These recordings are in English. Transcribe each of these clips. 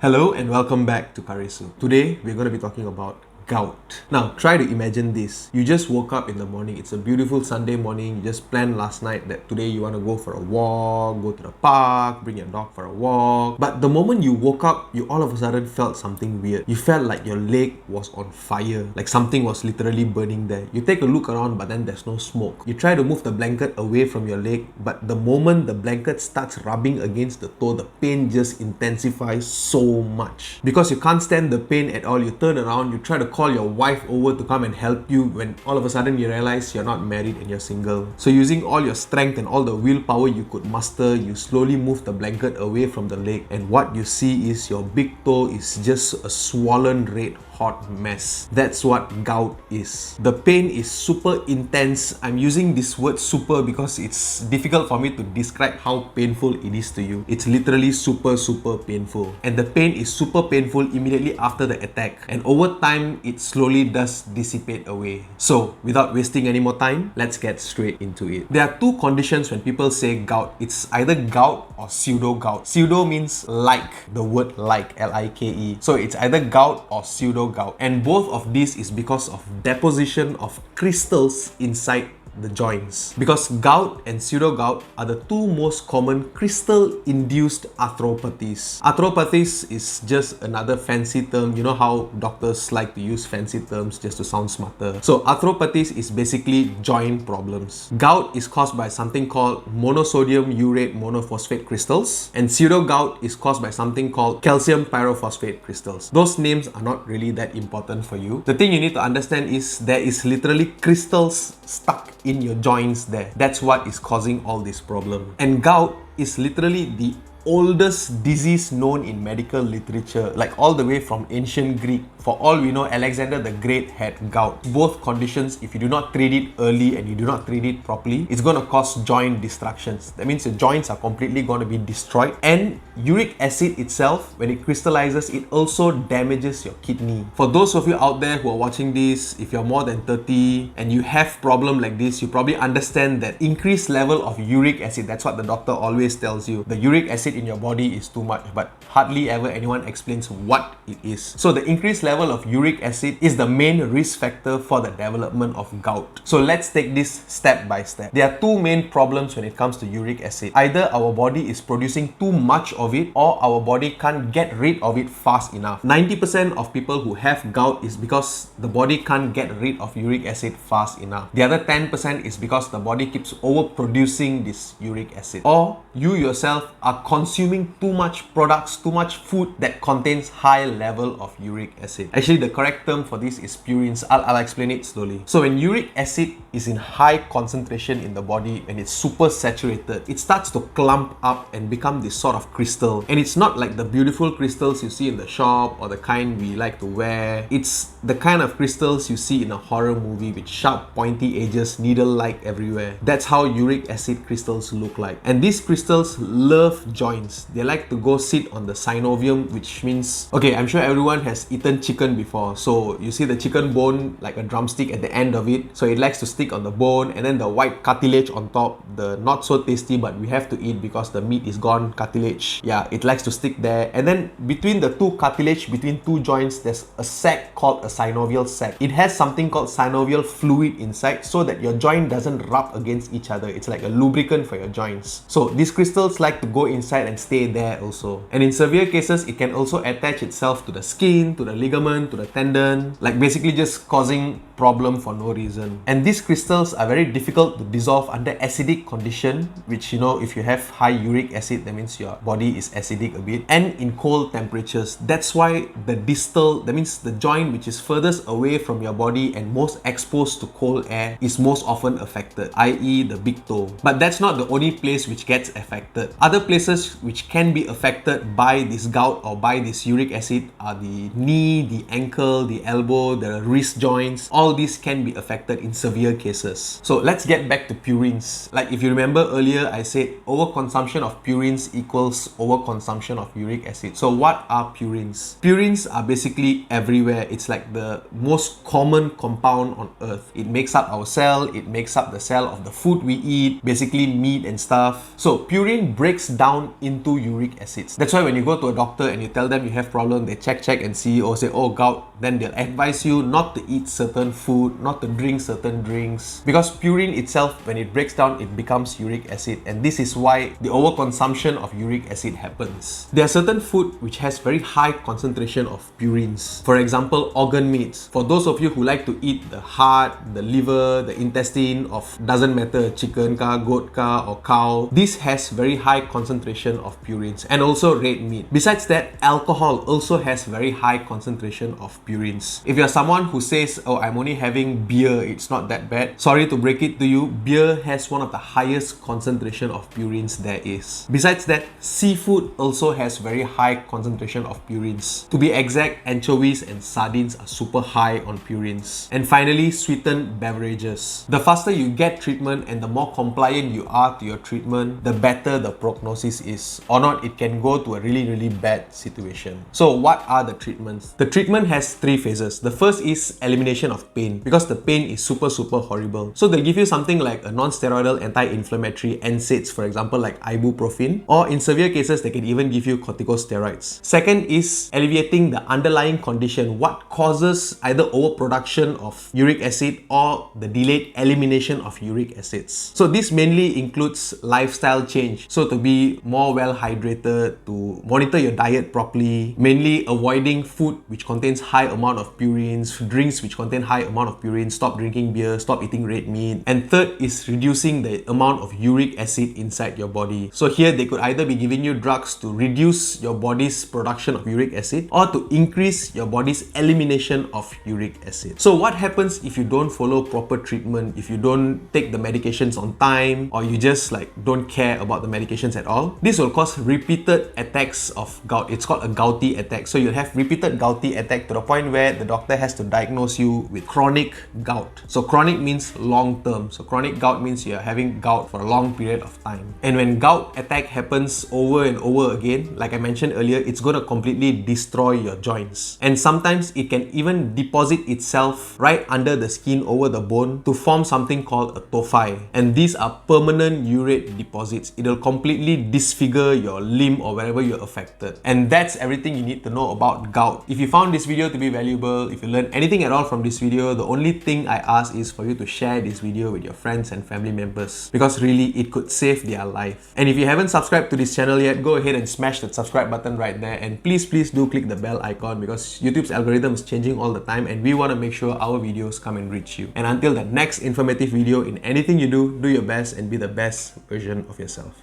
Hello and welcome back to Karisu. Today we're going to be talking about gout. Now try to imagine this. You just woke up in the morning. It's a beautiful Sunday morning. You just planned last night that today you want to go for a walk, go to the park, bring your dog for a walk. But the moment you woke up, you all of a sudden felt something weird. You felt like your leg was on fire, like something was literally burning there. You take a look around, but then there's no smoke. You try to move the blanket away from your leg, but the moment the blanket starts rubbing against the toe, the pain just intensifies so much. Because you can't stand the pain at all, you turn around, you try to call your wife over to come and help you when all of a sudden you realize you're not married and you're single. So using all your strength and all the willpower you could muster, you slowly move the blanket away from the leg, and what you see is your big toe is just a swollen red hot mess. That's what gout is. The pain is super intense. I'm using this word super because it's difficult for me to describe how painful it is to you. It's literally super painful. And the pain is super painful immediately after the attack. And over time, it slowly does dissipate away. So, without wasting any more time, let's get straight into it. There are two conditions when people say gout. It's either gout or pseudo gout. Pseudo means like, the word like, L-I-K-E. So it's either gout or pseudo gout, and both of these is because of deposition of crystals inside the joints. Because gout and pseudo gout are the two most common crystal-induced arthropathies. Arthropathies is just another fancy term. You know how doctors like to use fancy terms just to sound smarter. So arthropathies is basically joint problems. Gout is caused by something called monosodium urate monophosphate crystals, and pseudo gout is caused by something called calcium pyrophosphate crystals. Those names are not really that important for you. The thing you need to understand is there is literally crystals stuck in your joints there. That's what is causing all this problem. And gout is literally the oldest disease known in medical literature, like all the way from ancient Greek. For all we know, Alexander the Great had gout. Both conditions, if you do not treat it early and you do not treat it properly, it's going to cause joint destructions. That means your joints are completely going to be destroyed. And uric acid itself, when it crystallizes, it also damages your kidney. For those of you out there who are watching this, if you're more than 30 and you have problem like this, you probably understand that increased level of uric acid, that's what the doctor always tells you. The uric acid in your body is too much, but hardly ever anyone explains what it is. So the increased level of uric acid is the main risk factor for the development of gout. So let's take this step by step. There are two main problems when it comes to uric acid. Either our body is producing too much of it, or our body can't get rid of it fast enough. 90% of people who have gout is because the body can't get rid of uric acid fast enough. The other 10% is because the body keeps overproducing this uric acid, or you yourself are consuming too much products, too much food that contains high level of uric acid. Actually, the correct term for this is purines. I'll explain it slowly. So when uric acid is in high concentration in the body and it's super saturated, it starts to clump up and become this sort of crystal. And it's not like the beautiful crystals you see in the shop or the kind we like to wear. It's the kind of crystals you see in a horror movie with sharp pointy edges, needle-like everywhere. That's how uric acid crystals look like. And these crystals love joints. They like to go sit on the synovium, which means, okay, I'm sure everyone has eaten chicken before. So you see the chicken bone like a drumstick at the end of it. So it likes to stick on the bone, and then the white cartilage on top, the not so tasty but we have to eat because the meat is gone, cartilage. Yeah, it likes to stick there. And then between the two cartilage, between two joints, there's a sac called a synovial sac. It has something called synovial fluid inside so that your joint doesn't rub against each other. It's like a lubricant for your joints. So these crystals like to go inside and stay there also. And in severe cases, it can also attach itself to the skin, to the ligament, to the tendon, like basically just causing problem for no reason. And these crystals are very difficult to dissolve under acidic condition, which, you know, if you have high uric acid, that means your body is acidic a bit, and in cold temperatures. That's why the distal, that means the joint which is furthest away from your body and most exposed to cold air, is most often affected, i.e. the big toe. But that's not the only place which gets affected. Other places which can be affected by this gout or by this uric acid are the knee, the ankle, the elbow, the wrist joints. All these can be affected in severe cases. So let's get back to purines. Like if you remember earlier, I said overconsumption of purines equals overconsumption of uric acid. So what are purines? Purines are basically everywhere. It's like the most common compound on earth. It makes up our cell, it makes up the cell of the food we eat, basically meat and stuff. So purine breaks down into uric acids. That's why when you go to a doctor and you tell them you have problem, they check and see or say, oh, gout, then they'll advise you not to eat certain food, not to drink certain drinks, because purine itself, when it breaks down, it becomes uric acid, and this is why the overconsumption of uric acid happens. There are certain food which has very high concentration of purines. For example, organ meats. For those of you who like to eat the heart, the liver, the intestine of, doesn't matter, chicken ka, goat ka or cow, this has very high concentration of purines, and also red meat. Besides that, alcohol also has very high concentration of purines. If you're someone who says, oh, I'm only having beer, it's not that bad, sorry to break it to you, beer has one of the highest concentration of purines there is. Besides that, seafood also has very high concentration of purines. To be exact, anchovies and sardines are super high on purines. And finally, sweetened beverages. The faster you get treatment and the more compliant you are to your treatment, the better the prognosis is. Or not, it can go to a really bad situation. So what are the treatments? The treatment has 3 phases. The first is elimination of pain, because the pain is super horrible. So they'll give you something like a non-steroidal anti-inflammatory NSAIDs, for example, like ibuprofen, or in severe cases, they can even give you corticosteroids. Second is alleviating the underlying condition, what causes either overproduction of uric acid or the delayed elimination of uric acids. So this mainly includes lifestyle change. So to be more well hydrated, to monitor your diet properly, mainly avoiding food which contains high amount of purines, drinks which contain high amount of purines, stop drinking beer, stop eating red meat. And third is reducing the amount of uric acid inside your body. So here they could either be giving you drugs to reduce your body's production of uric acid or to increase your body's elimination of uric acid. So what happens if you don't follow proper treatment, if you don't take the medications on time, or you just like don't care about the medications at all? This will cause repeated attacks of gout. It's called a gouty attack. So you'll have repeated gouty attack to the point where the doctor has to diagnose you with chronic gout. So chronic means long term. So chronic gout means you're having gout for a long period of time. And when gout attack happens over and over again, like I mentioned earlier, it's going to completely destroy your joints. And sometimes it can even deposit itself right under the skin over the bone to form something called a tophi. And these are permanent urate deposits. It'll completely disfigure your limb or wherever you're affected. And that's everything you need to know about gout. If you found this video to be valuable, if you learned anything at all from this video, the only thing I ask is for you to share this video with your friends and family members, because really it could save their life. And if you haven't subscribed to this channel yet, go ahead and smash that subscribe button right there, and please do click the bell icon, because YouTube's algorithm is changing all the time and we want to make sure our videos come and reach you. And until the next informative video, in anything you do, do your best and be the best version of yourself.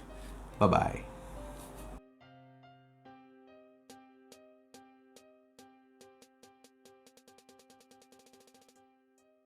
Bye bye.